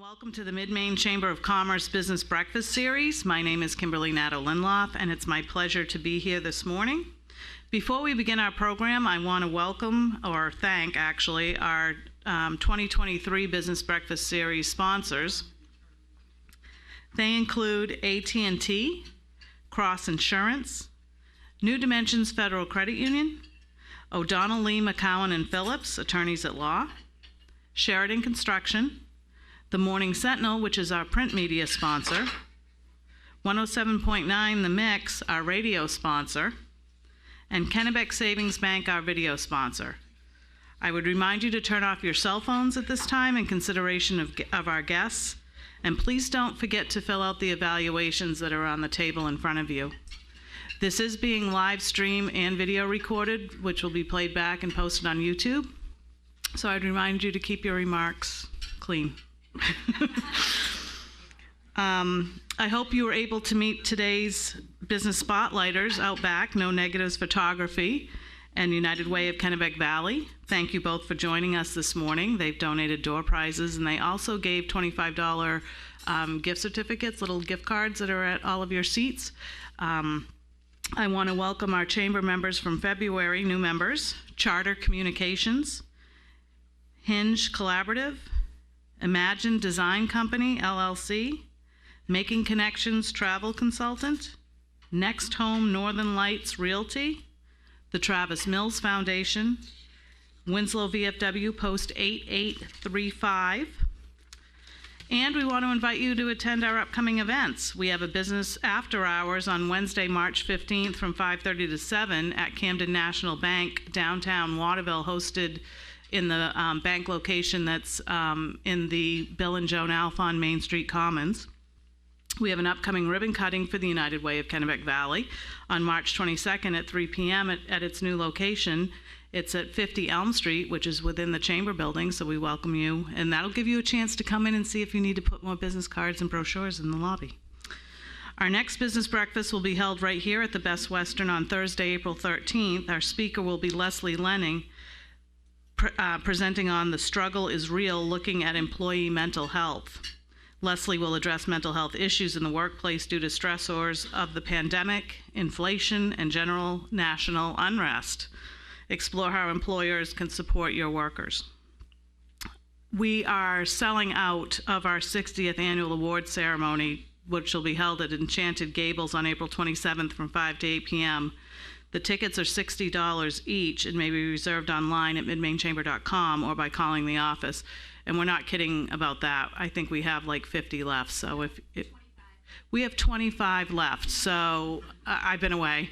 Welcome to the Mid-Maine Chamber of Commerce Business Breakfast Series. My name is Kimberly Nadeau-Lindloff, and it's my pleasure to be here this morning. Before we begin our program, I want to welcome, or thank actually, our 2023 Business Breakfast Series sponsors. They include AT&T, Cross Insurance, New Dimensions Federal Credit Union, O'Donnell, Lee, McCowan and Phillips, attorneys at law, Sheridan Construction, the Morning Sentinel, which is our print media sponsor, 107.9 The Mix, our radio sponsor, and Kennebec Savings Bank, our video sponsor. I would remind you to turn off your cell phones at this time in consideration of our guests, and please don't forget to fill out the evaluations that are on the table in front of you. This is being live streamed and video recorded, which will be played back and posted on YouTube. So I'd remind you to keep your remarks clean. I hope you were able to meet today's business spotlighters out back, No Negatives Photography and United Way of Kennebec Valley. Thank you both for joining us this morning. They've donated door prizes, and they also gave $25 gift certificates, little gift cards that are at all of your seats. I want to welcome our chamber members from February, new members, Charter Communications, Hinge Collaborative, Imagine Design Company, LLC, Making Connections Travel Consultant, Next Home Northern Lights Realty, the Travis Mills Foundation, Winslow VFW Post 8835, and we want to invite you to attend our upcoming events. We have a business after hours on Wednesday, March 15th from 5:30 to 7 at Camden National Bank, downtown Waterville, hosted in the bank location that's in the Bill and Joan Alpha on Main Street Commons. We have an upcoming ribbon cutting for the United Way of Kennebec Valley on March 22nd at 3 p.m. at its new location. It's at 50 Elm Street, which is within the Chamber building, so we welcome you. And that'll give you a chance to come in and see if you need to put more business cards and brochures in the lobby. Our next business breakfast will be held right here at the Best Western on Thursday, April 13th. Our speaker will be Leslie Lenning, presenting on The Struggle is Real, looking at employee mental health. Leslie will address mental health issues in the workplace due to stressors of the pandemic, inflation, and general national unrest. Explore how employers can support your workers. We are selling out of our 60th annual award ceremony, which will be held at Enchanted Gables on April 27th from 5 to 8 p.m. The tickets are $60 each and may be reserved online at midmainechamber.com or by calling the office. And we're not kidding about that. I think we have like 50 left. So we have 25 left. So I've been away.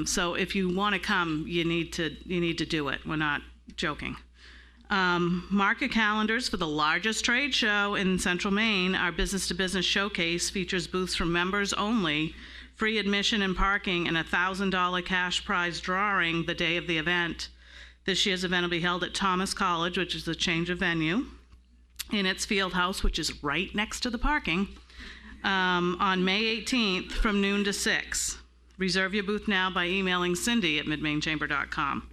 So if you want to come, you need to do it. We're not joking. Mark your calendars for the largest trade show in Central Maine. Our Business to Business Showcase features booths for members only, free admission and parking, and a $1,000 cash prize drawing the day of the event. This year's event will be held at Thomas College, which is a change of venue, in its field house, which is right next to the parking, on May 18th from noon to 6. Reserve your booth now by emailing Cindy at midmainechamber.com.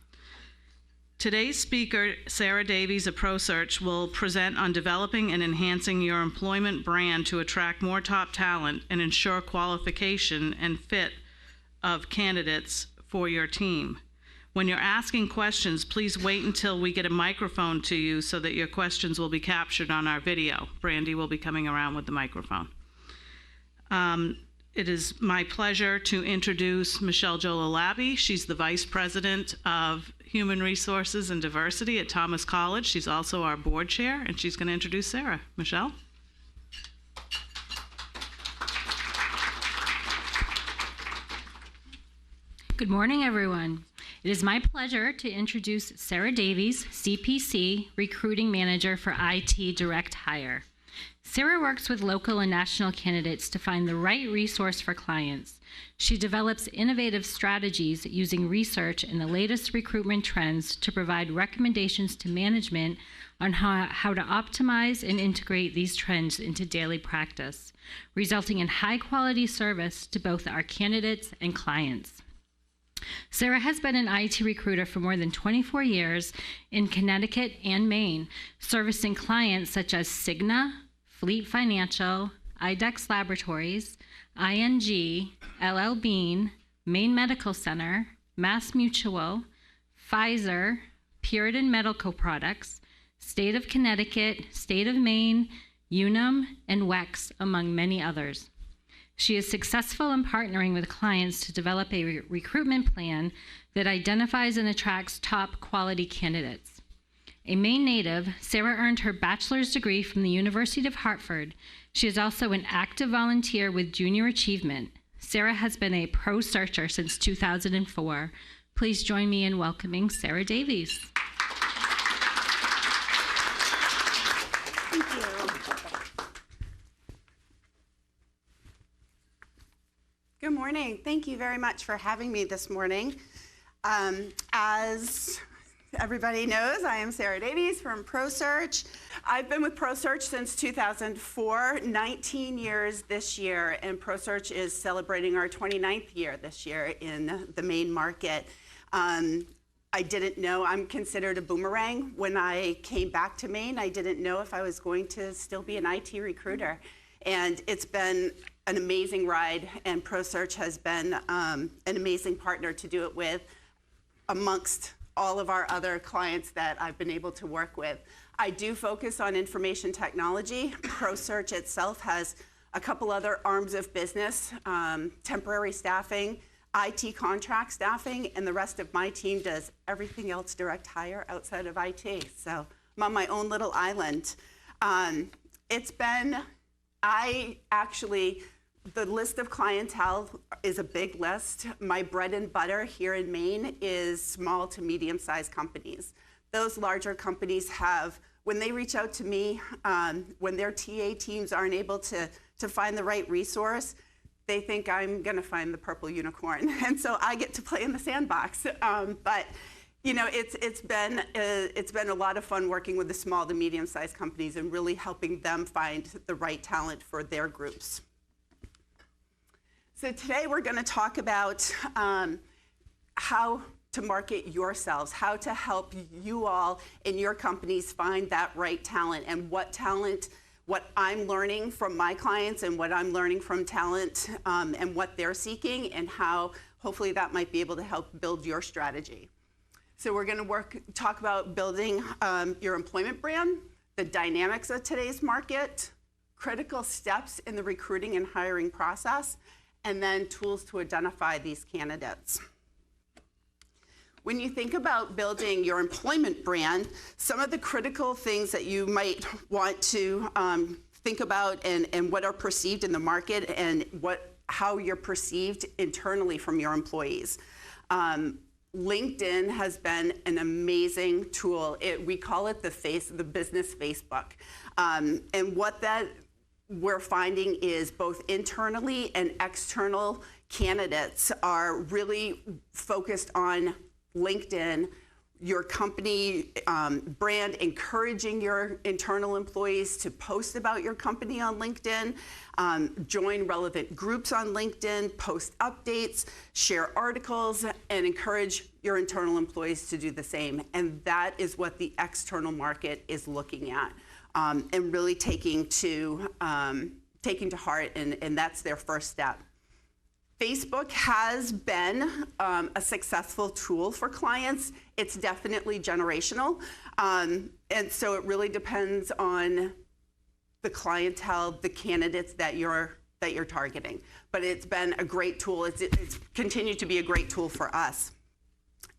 Today's speaker, Sarah Davies of ProSearch, will present on developing and enhancing your employment brand to attract more top talent and ensure qualification and fit of candidates for your team. When you're asking questions, please wait until we get a microphone to you so that your questions will be captured on our video. Brandy will be coming around with the microphone. It is my pleasure to introduce Michelle Jolalabi. She's the Vice President of Human Resources and Diversity at Thomas College. She's also our board chair, and she's going to introduce Sarah. Michelle? Good morning, everyone. It is my pleasure to introduce Sarah Davies, CPC, Recruiting Manager for IT Direct Hire. Sarah works with local and national candidates to find the right resource for clients. She develops innovative strategies using research and the latest recruitment trends to provide recommendations to management on how to optimize and integrate these trends into daily practice, resulting in high-quality service to both our candidates and clients. Sarah has been an IT recruiter for more than 24 years in Connecticut and Maine, servicing clients such as Cigna, Fleet Financial, IDEX Laboratories, ING, LL Bean, Maine Medical Center, Mass Mutual, Pfizer, Puritan Medical Products, State of Connecticut, State of Maine, Unum, and WEX, among many others. She is successful in partnering with clients to develop a recruitment plan that identifies and attracts top quality candidates. A Maine native, Sarah earned her bachelor's degree from the University of Hartford. She is also an active volunteer with Junior Achievement. Sarah has been a ProSearcher since 2004. Please join me in welcoming Sarah Davies. Thank you. Good morning. Thank you very much for having me this morning. As everybody knows, I am Sarah Davies from ProSearch. I've been with ProSearch since 2004, 19 years this year, and ProSearch is celebrating our 29th year this year in the Maine market. I didn't know, I'm considered a boomerang. When I came back to Maine, I didn't know if I was going to still be an IT recruiter. And it's been an amazing ride, and ProSearch has been an amazing partner to do it with amongst all of our other clients that I've been able to work with. I do focus on information technology. ProSearch itself has a couple other arms of business, temporary staffing, IT contract staffing, and the rest of my team does everything else direct hire outside of IT. So I'm on my own little island. The list of clientele is a big list. My bread and butter here in Maine is small to medium-sized companies. Those larger companies have, when they reach out to me, when their TA teams aren't able to find the right resource, they think I'm gonna find the purple unicorn. And so I get to play in the sandbox. But you know, it's been a lot of fun working with the small to medium-sized companies and really helping them find the right talent for their groups. So today we're going to talk about how to market yourselves, how to help you all in your companies find that right talent, and what I'm learning from my clients and what I'm learning from talent and what they're seeking, and how hopefully that might be able to help build your strategy. So we're going to talk about building your employment brand, the dynamics of today's market, critical steps in the recruiting and hiring process, and then tools to identify these candidates. When you think about building your employment brand, some of the critical things that you might want to think about and what are perceived in the market and how you're perceived internally from your employees. LinkedIn has been an amazing tool. We call it the business Facebook. And what that we're finding is both internally and external candidates are really focused on LinkedIn, your company brand, encouraging your internal employees to post about your company on LinkedIn, join relevant groups on LinkedIn, post updates, share articles, and encourage your internal employees to do the same. And that is what the external market is looking at and really taking to heart, and that's their first step. Facebook has been a successful tool for clients. It's definitely generational. And so it really depends on the clientele, the candidates that you're targeting. But it's been a great tool. It's continued to be a great tool for us.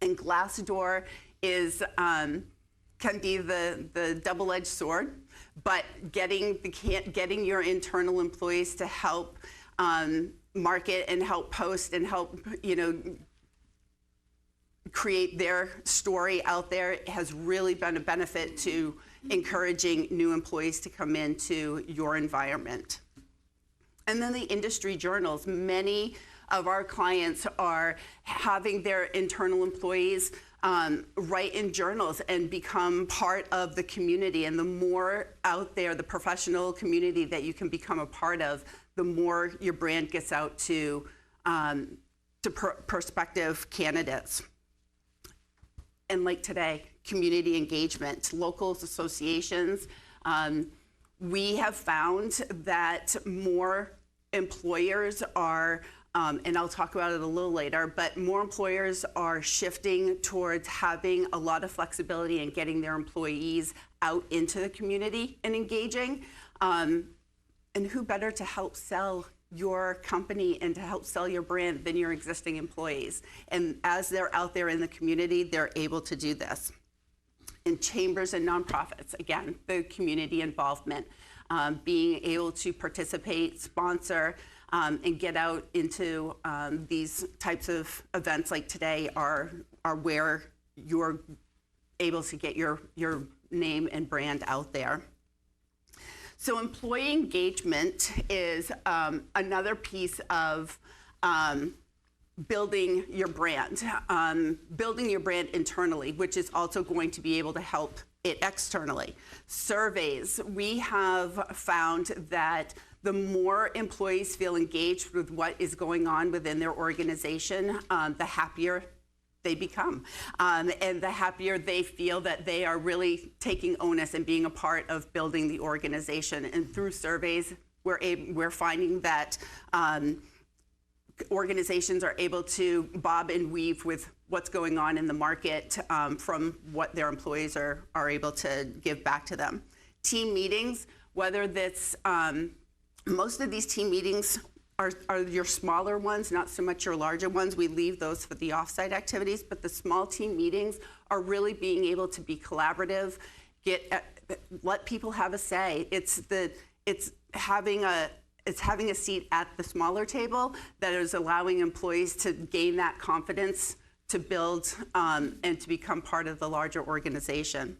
And Glassdoor can be the double-edged sword, but getting your internal employees to help market and help post and help create their story out there has really been a benefit to encouraging new employees to come into your environment. And then the industry journals. Many of our clients are having their internal employees write in journals and become part of the community. And the more out there, the professional community that you can become a part of, the more your brand gets out to prospective candidates. And like today, community engagement, locals, associations. We have found that more employers are, and I'll talk about it a little later, but more employers are shifting towards having a lot of flexibility and getting their employees out into the community and engaging. And who better to help sell your company and to help sell your brand than your existing employees? And as they're out there in the community, they're able to do this. In chambers and nonprofits, again, the community involvement, being able to participate, sponsor, and get out into these types of events like today are where you're able to get your name and brand out there. So employee engagement is another piece of building your brand internally, which is also going to be able to help it externally. Surveys, we have found that the more employees feel engaged with what is going on within their organization, the happier they become. And the happier they feel that they are really taking onus and being a part of building the organization. And through surveys, we're finding that organizations are able to bob and weave with what's going on in the market from what their employees are able to give back to them. Team meetings, whether that's, most of these team meetings are your smaller ones, not so much your larger ones. We leave those for the offsite activities, but the small team meetings are really being able to be collaborative, let people have a say. It's having a seat at the smaller table that is allowing employees to gain that confidence to build and to become part of the larger organization.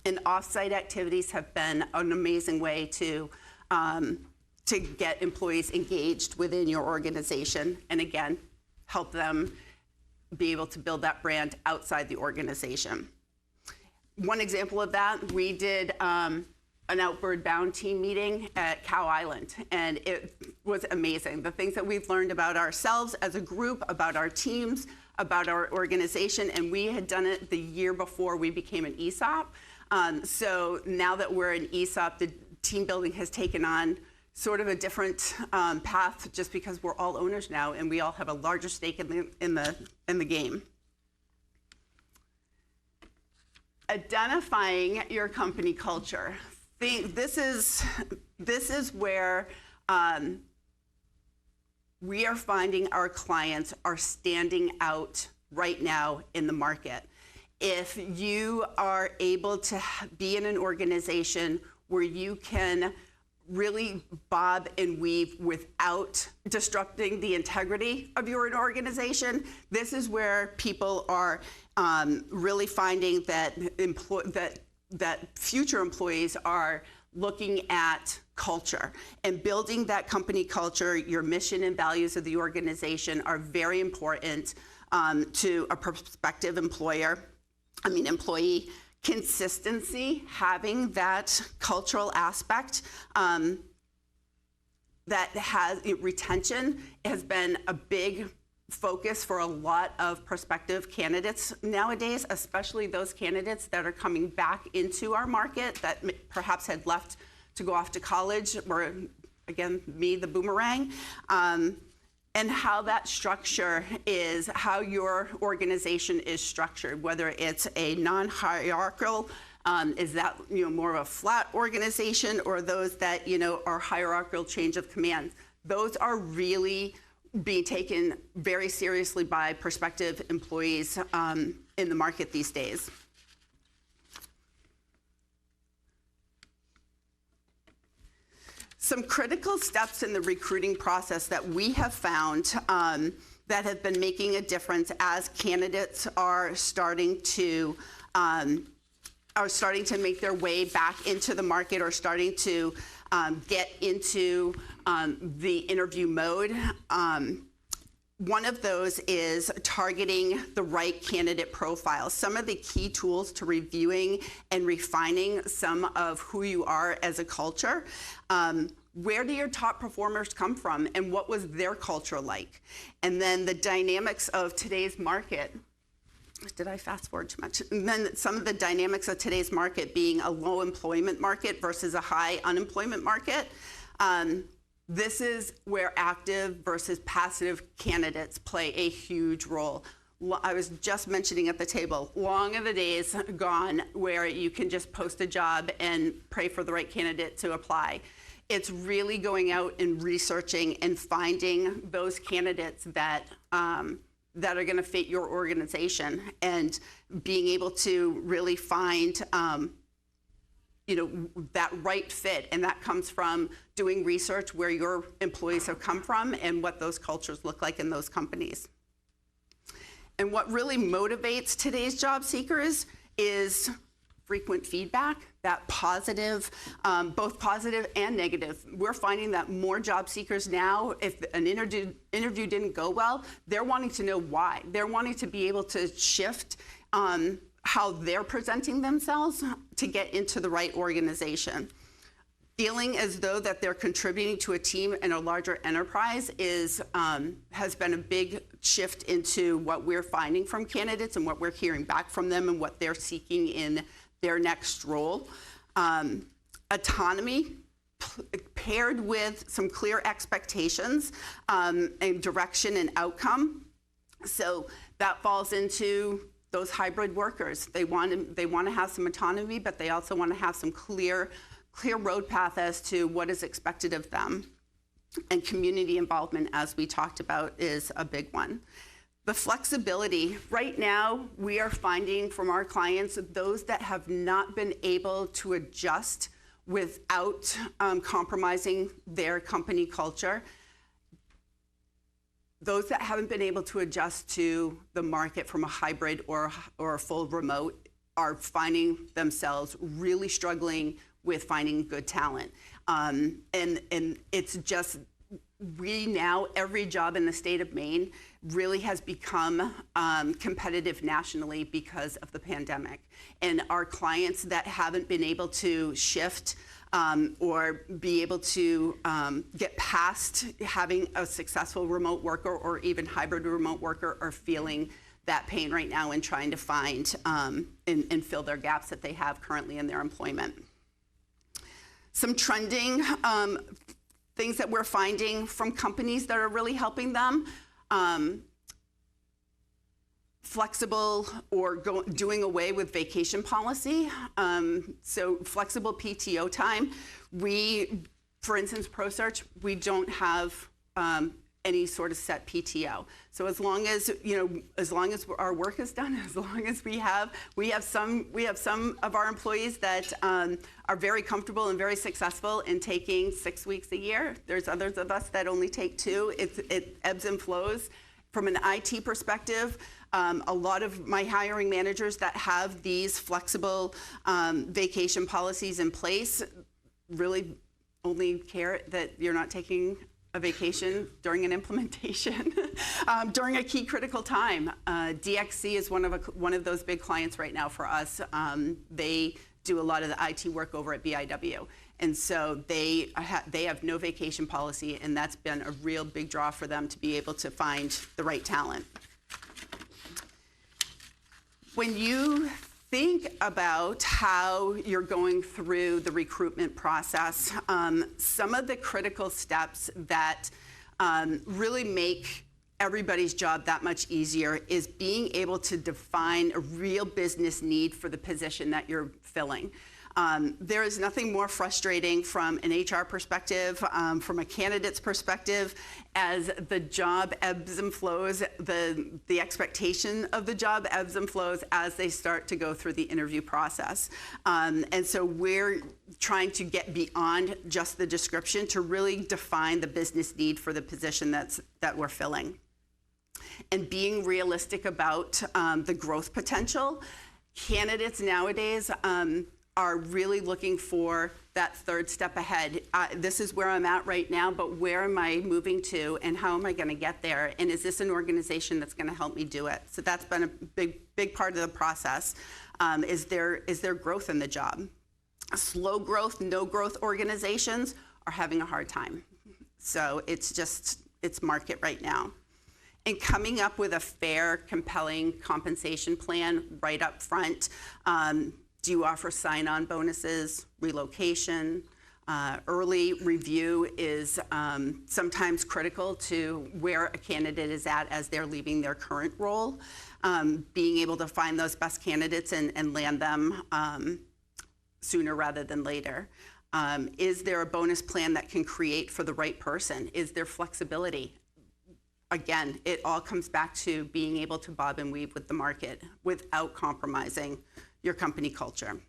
And offsite activities have been an amazing way to get employees engaged within your organization, and again, help them be able to build that brand outside the organization. One example of that, we did an Outward Bound team meeting at Cow Island, and it was amazing. The things that we've learned about ourselves as a group, about our teams, about our organization, and we had done it the year before we became an ESOP. So now that we're an ESOP, the team building has taken on sort of a different path, just because we're all owners now and we all have a larger stake in the game. Identifying your company culture. This is where we are finding our clients are standing out right now in the market. If you are able to be in an organization where you can really bob and weave without disrupting the integrity of your organization, this is where people are really finding that future employees are looking at culture and building that company culture. Your mission and values of the organization are very important to a prospective employee. Consistency, having that cultural aspect that has retention has been a big focus for a lot of prospective candidates nowadays, especially those candidates that are coming back into our market that perhaps had left to go off to college, or again, me, the boomerang. And how that structure is, how your organization is structured, whether it's a non-hierarchical, is that more of a flat organization, or those that are hierarchical change of command. Those are really being taken very seriously by prospective employees in the market these days. Some critical steps in the recruiting process that we have found that have been making a difference as candidates are starting to make their way back into the market, or starting to get into the interview mode. One of those is targeting the right candidate profile. Some of the key tools to reviewing and refining some of who you are as a culture. Where do your top performers come from, and what was their culture like? And then the dynamics of today's market. Did I fast forward too much? And then some of the dynamics of today's market being a low employment market versus a high unemployment market. This is where active versus passive candidates play a huge role. I was just mentioning at the table, long are the days gone where you can just post a job and pray for the right candidate to apply. It's really going out and researching and finding those candidates that that are going to fit your organization, and being able to really find that right fit. And that comes from doing research where your employees have come from and what those cultures look like in those companies. And what really motivates today's job seekers is frequent feedback, that positive, both positive and negative. We're finding that more job seekers now, if an interview didn't go well, they're wanting to know why. They're wanting to be able to shift how they're presenting themselves to get into the right organization. Feeling as though that they're contributing to a team and a larger enterprise has been a big shift into what we're finding from candidates and what we're hearing back from them and what they're seeking in their next role. Autonomy paired with some clear expectations and direction and outcome. So that falls into those hybrid workers. They want to have some autonomy, but they also want to have some clear road path as to what is expected of them. And community involvement, as we talked about, is a big one. The flexibility. Right now, we are finding from our clients, those that have not been able to adjust without compromising their company culture, those that haven't been able to adjust to the market from a hybrid or a full remote are finding themselves really struggling with finding good talent. And it's just, every job in the state of Maine really has become competitive nationally because of the pandemic. And our clients that haven't been able to shift or be able to get past having a successful remote worker or even hybrid remote worker are feeling that pain right now and trying to find and fill their gaps that they have currently in their employment. Some trending things that we're finding from companies that are really helping them. Flexible or doing away with vacation policy. So flexible PTO time. For instance, ProSearch, we don't have any sort of set PTO. So as long as our work is done, as long as we have some of our employees that are very comfortable and very successful in taking 6 weeks a year. There's others of us that only take 2. It ebbs and flows. From an IT perspective, a lot of my hiring managers that have these flexible vacation policies in place really only care that you're not taking a vacation during an implementation, during a key critical time. DXC is one of those big clients right now for us. They do a lot of the IT work over at BIW. And so they have no vacation policy, and that's been a real big draw for them to be able to find the right talent. When you think about how you're going through the recruitment process, some of the critical steps that really make everybody's job that much easier is being able to define a real business need for the position that you're filling. There is nothing more frustrating from an HR perspective, from a candidate's perspective, as the job ebbs and flows, the expectation of the job ebbs and flows as they start to go through the interview process. And so we're trying to get beyond just the description to really define the business need for the position that we're filling. And being realistic about the growth potential. Candidates nowadays are really looking for that third step ahead. This is where I'm at right now, but where am I moving to and how am I going to get there? And is this an organization that's going to help me do it? So that's been a big part of the process. Is there growth in the job? Slow growth, no growth organizations are having a hard time. So it's market right now. and coming up with a fair, compelling compensation plan right up front. Do you offer sign-on bonuses, relocation? Early review is sometimes critical to where a candidate is at as they're leaving their current role. Being able to find those best candidates and land them sooner rather than later. Is there a bonus plan that can create for the right person? Is there flexibility? Again, it all comes back to being able to bob and weave with the market without compromising your company culture.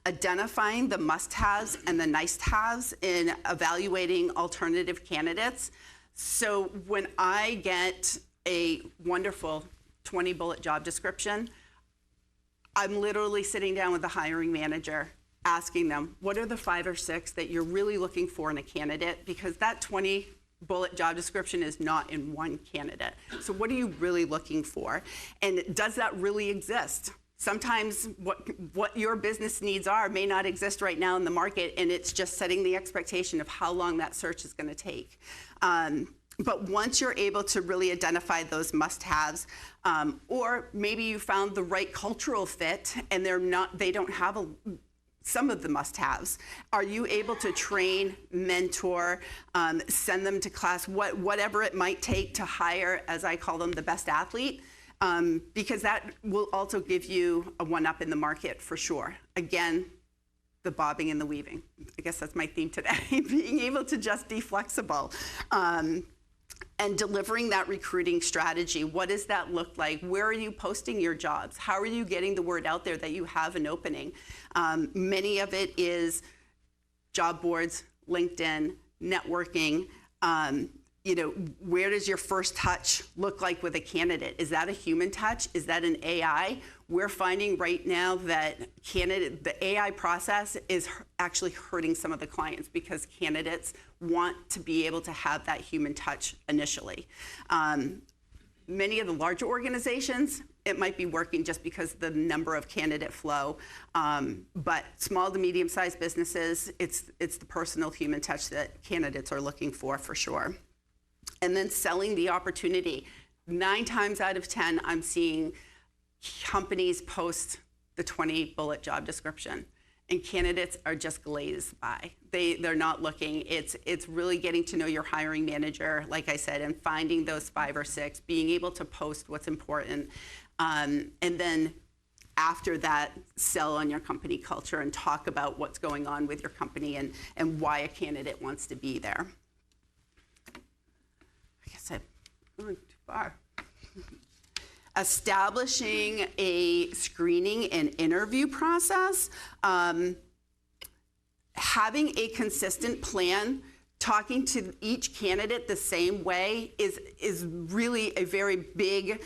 Identifying the must-haves and the nice-to-haves in evaluating alternative candidates. So when I get a wonderful 20-bullet job description, I'm literally sitting down with the hiring manager, asking them, what are the 5 or 6 that you're really looking for in a candidate? Because that 20-bullet job description is not in one candidate. So what are you really looking for? And does that really exist? Sometimes what your business needs are may not exist right now in the market, and it's just setting the expectation of how long that search is going to take. But once you're able to really identify those must-haves, or maybe you found the right cultural fit and they don't have some of the must-haves. Are you able to train, mentor, send them to class, whatever it might take to hire, as I call them, the best athlete? Because that will also give you a one-up in the market for sure. Again, the bobbing and the weaving. I guess that's my theme today, being able to just be flexible. And delivering that recruiting strategy. What does that look like? Where are you posting your jobs? How are you getting the word out there that you have an opening? Many of it is job boards, LinkedIn, networking. Where does your first touch look like with a candidate? Is that a human touch? Is that an AI? We're finding right now that the AI process is actually hurting some of the clients because candidates want to be able to have that human touch initially. Many of the larger organizations, it might be working just because of the number of candidate flow. But small to medium-sized businesses, it's the personal human touch that candidates are looking for sure. And then selling the opportunity. 9 times out of 10, I'm seeing companies post the 20-bullet job description, and candidates are just glazed by. They're not looking. It's really getting to know your hiring manager, like I said, and finding those 5 or 6, being able to post what's important, and then after that, sell on your company culture and talk about what's going on with your company and why a candidate wants to be there. I guess I went too far. Establishing a screening and interview process, having a consistent plan, talking to each candidate the same way is really a very big,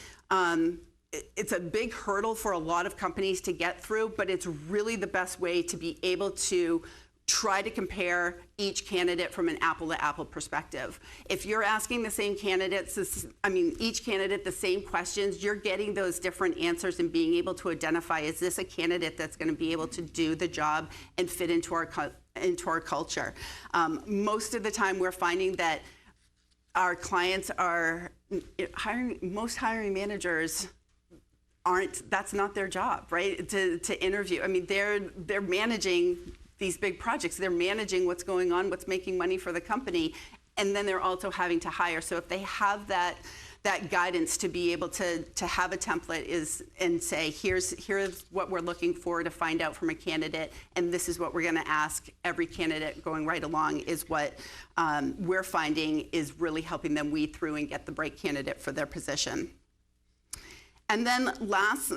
it's a big hurdle for a lot of companies to get through, but it's really the best way to be able to try to compare each candidate from an apple-to-apple perspective. If you're asking the same candidates, each candidate the same questions, you're getting those different answers and being able to identify, is this a candidate that's going to be able to do the job and fit into our culture? Most of the time, we're finding that our clients are most hiring managers that's not their job, right? To interview. They're managing these big projects. They're managing what's going on, what's making money for the company, and then they're also having to hire. So if they have that guidance to be able to have a template and say, here's what we're looking for to find out from a candidate, and this is what we're going to ask every candidate going right along, is what we're finding is really helping them weed through and get the right candidate for their position. And then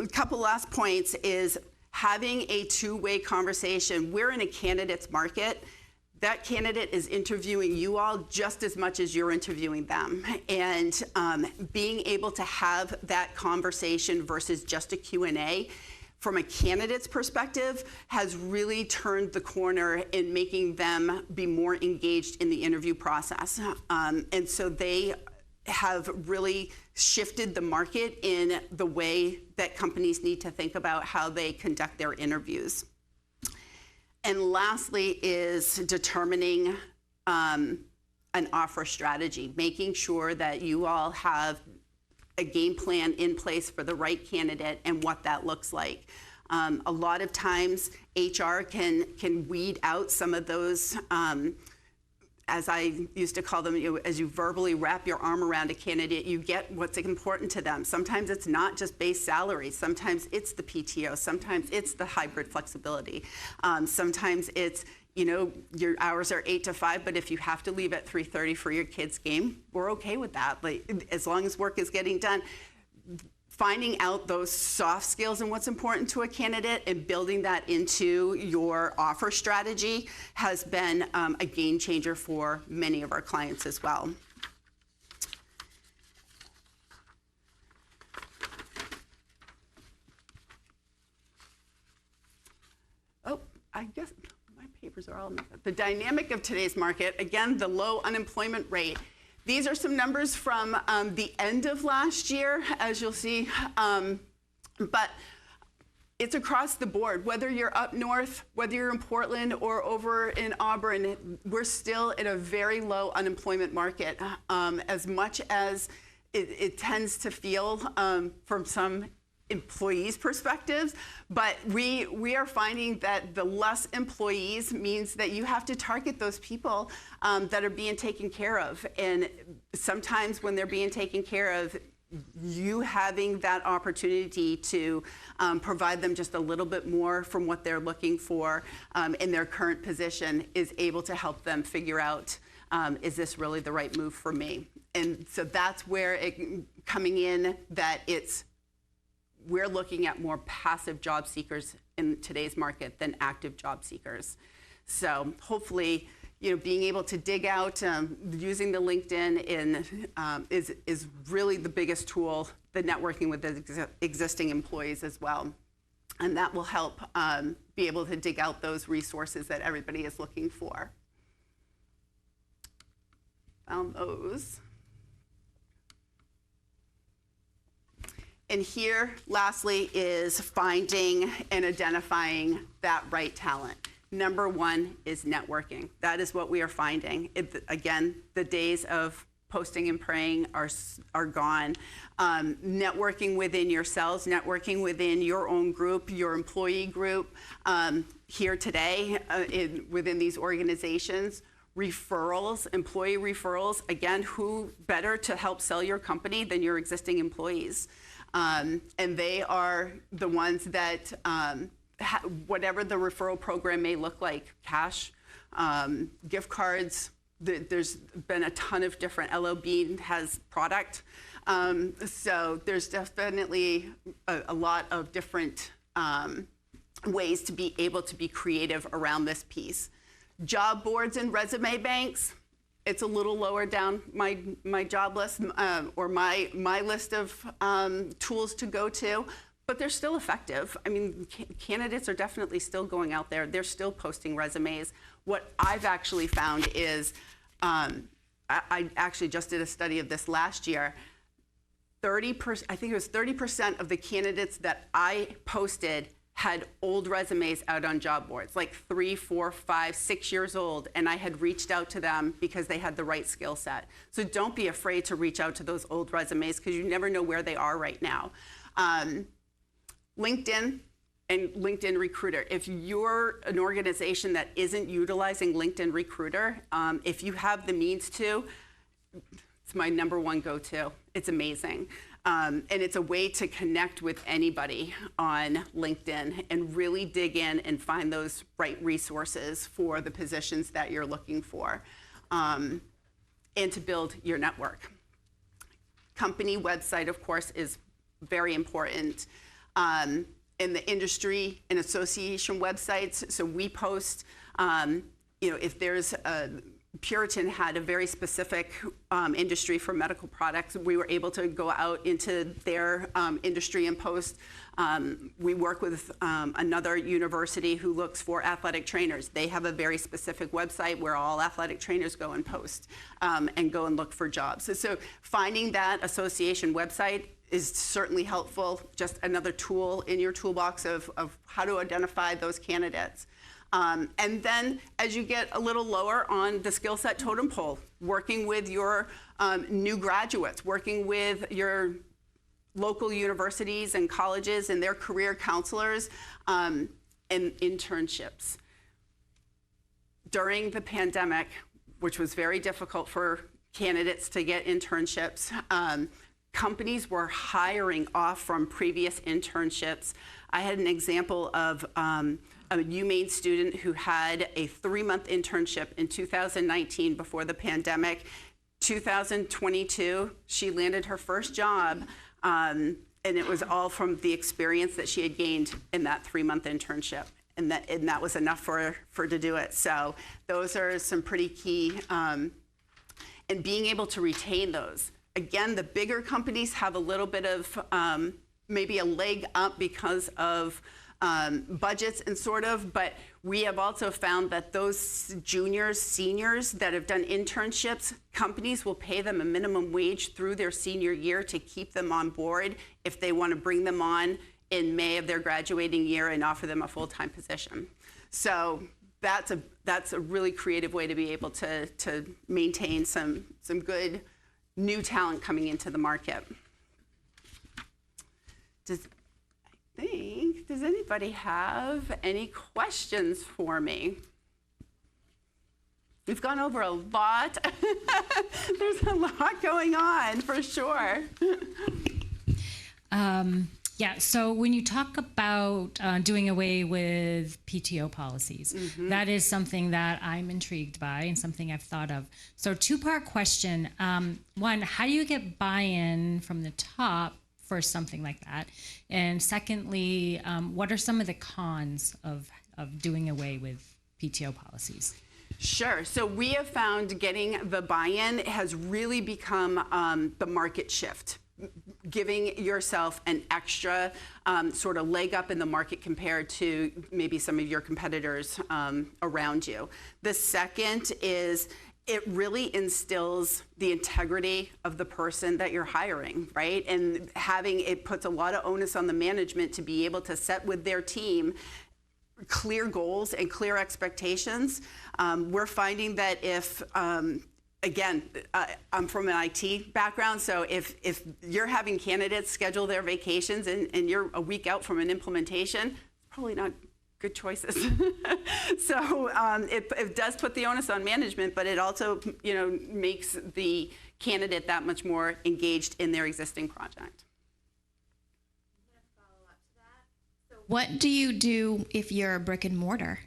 couple last points is having a two-way conversation. We're in a candidate's market. That candidate is interviewing you all just as much as you're interviewing them. And being able to have that conversation versus just a Q&A from a candidate's perspective has really turned the corner in making them be more engaged in the interview process. And so they have really shifted the market in the way that companies need to think about how they conduct their interviews. And lastly is determining an offer strategy, making sure that you all have a game plan in place for the right candidate and what that looks like. A lot of times, HR can weed out some of those, as I used to call them, as you verbally wrap your arm around a candidate, you get what's important to them. Sometimes it's not just base salary. Sometimes it's the PTO. Sometimes it's the hybrid flexibility. Sometimes it's, your hours are 8 to 5, but if you have to leave at 3:30 for your kid's game, we're okay with that. Like, as long as work is getting done. Finding out those soft skills and what's important to a candidate and building that into your offer strategy has been a game changer for many of our clients as well. Oh, I guess my papers are all messed up. The dynamic of today's market, again, the low unemployment rate. These are some numbers from the end of last year, as you'll see, but it's across the board. Whether you're up north, whether you're in Portland or over in Auburn, we're still in a very low unemployment market. As much as it tends to feel from some employees' perspectives, but we are finding that the less employees means that you have to target those people that are being taken care of. And sometimes when they're being taken care of, you having that opportunity to provide them just a little bit more from what they're looking for in their current position is able to help them figure out, is this really the right move for me? And so that's where coming in, that we're looking at more passive job seekers in today's market than active job seekers. So hopefully, being able to dig out using the LinkedIn is really the biggest tool, the networking with the existing employees as well. And that will help be able to dig out those resources that everybody is looking for. Found those. And here, lastly, is finding and identifying that right talent. Number one is networking. That is what we are finding. Again, the days of posting and praying are gone. Networking within yourselves, networking within your own group, your employee group, here today within these organizations. Referrals, employee referrals. Again, who better to help sell your company than your existing employees? And they are the ones that, whatever the referral program may look like, cash, gift cards, there's been a ton of different, LOB has product. So there's definitely a lot of different ways to be able to be creative around this piece. Job boards and resume banks. It's a little lower down my job list or my list of tools to go to, but they're still effective. I mean, candidates are definitely still going out there. They're still posting resumes. What I've actually found is, I actually just did a study of this last year. 30%, I think it was 30% of the candidates that I posted had old resumes out on job boards, like 3, 4, 5, 6 years old, and I had reached out to them because they had the right skill set. So don't be afraid to reach out to those old resumes because you never know where they are right now. LinkedIn and LinkedIn Recruiter. If you're an organization that isn't utilizing LinkedIn Recruiter, if you have the means to, it's my number one go-to. It's amazing. And it's a way to connect with anybody on LinkedIn and really dig in and find those right resources for the positions that you're looking for, and to build your network. Company website, of course, is very important. In the industry and association websites, so we post, if there's Puritan had a very specific industry for medical products. We were able to go out into their industry and post. We work with another university who looks for athletic trainers. They have a very specific website where all athletic trainers go and post and go and look for jobs. So finding that association website is certainly helpful, just another tool in your toolbox of how to identify those candidates. And then as you get a little lower on the skill set totem pole, working with your new graduates, working with your local universities and colleges and their career counselors, and internships. During the pandemic, which was very difficult for candidates to get internships, companies were hiring off from previous internships. I had an example of a Mid-Maine student who had a 3-month internship in 2019 before the pandemic. 2022, she landed her first job, and it was all from the experience that she had gained in that 3-month internship. And that was enough for her to do it. So those are some pretty key, and being able to retain those. Again, the bigger companies have a little bit of maybe a leg up because of budgets and sort of, but we have also found that those juniors, seniors that have done internships, companies will pay them a minimum wage through their senior year to keep them on board if they want to bring them on in May of their graduating year and offer them a full-time position. So that's a really creative way to be able to maintain some good new talent coming into the market. Does anybody have any questions for me? We've gone over a lot. There's a lot going on for sure. Yeah, so when you talk about doing away with PTO policies, that is something that I'm intrigued by and something I've thought of. So 2-part question. One, how do you get buy-in from the top for something like that? And secondly, what are some of the cons of doing away with PTO policies? Sure. So we have found getting the buy-in has really become the market shift, giving yourself an extra sort of leg up in the market compared to maybe some of your competitors around you. The second is it really instills the integrity of the person that you're hiring, right? And it puts a lot of onus on the management to be able to set with their team clear goals and clear expectations. We're finding that if, again, I'm from an IT background, so if you're having candidates schedule their vacations and you're a week out from an implementation, it's probably not good choices. So it does put the onus on management, but it also makes the candidate that much more engaged in their existing project. What do you do if you're a brick and mortar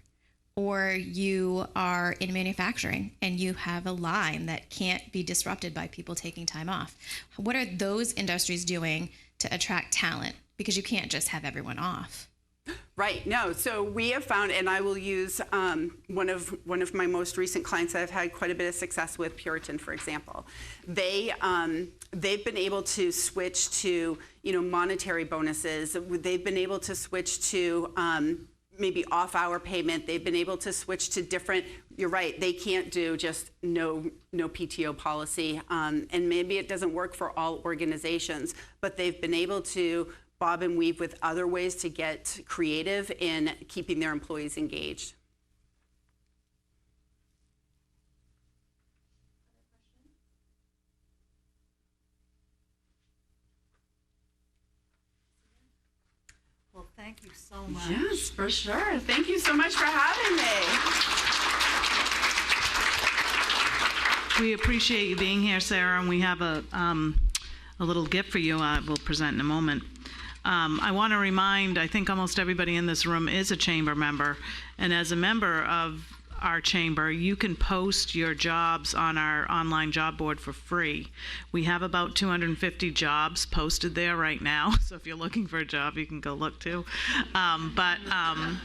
or you are in manufacturing and you have a line that can't be disrupted by people taking time off? What are those industries doing to attract talent? Because you can't just have everyone off. Right. No. So we have found, and I will use one of my most recent clients that I've had quite a bit of success with, Puritan, for example. They've been able to switch to monetary bonuses. They've been able to switch to maybe off-hour payment. They've been able to switch to different. You're right. They can't do just no PTO policy, and maybe it doesn't work for all organizations. But they've been able to bob and weave with other ways to get creative in keeping their employees engaged. Well, thank you so much. Yes, for sure. Thank you so much for having me. We appreciate you being here, Sarah, and we have a little gift for you we'll present in a moment. I want to remind, I think almost everybody in this room is a chamber member, and as a member of our chamber, you can post your jobs on our online job board for free. We have about 250 jobs posted there right now, so if you're looking for a job, you can go look too. I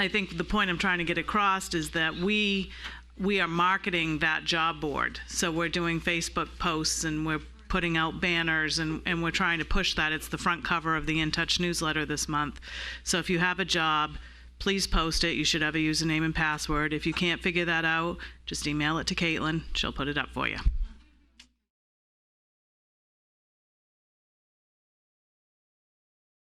think the point I'm trying to get across is that we are marketing that job board. So we're doing Facebook posts and we're putting out banners and we're trying to push that. It's the front cover of the In Touch newsletter this month. So if you have a job, please post it. You should have a username and password. If you can't figure that out, just email it to Caitlin. She'll put it up for you.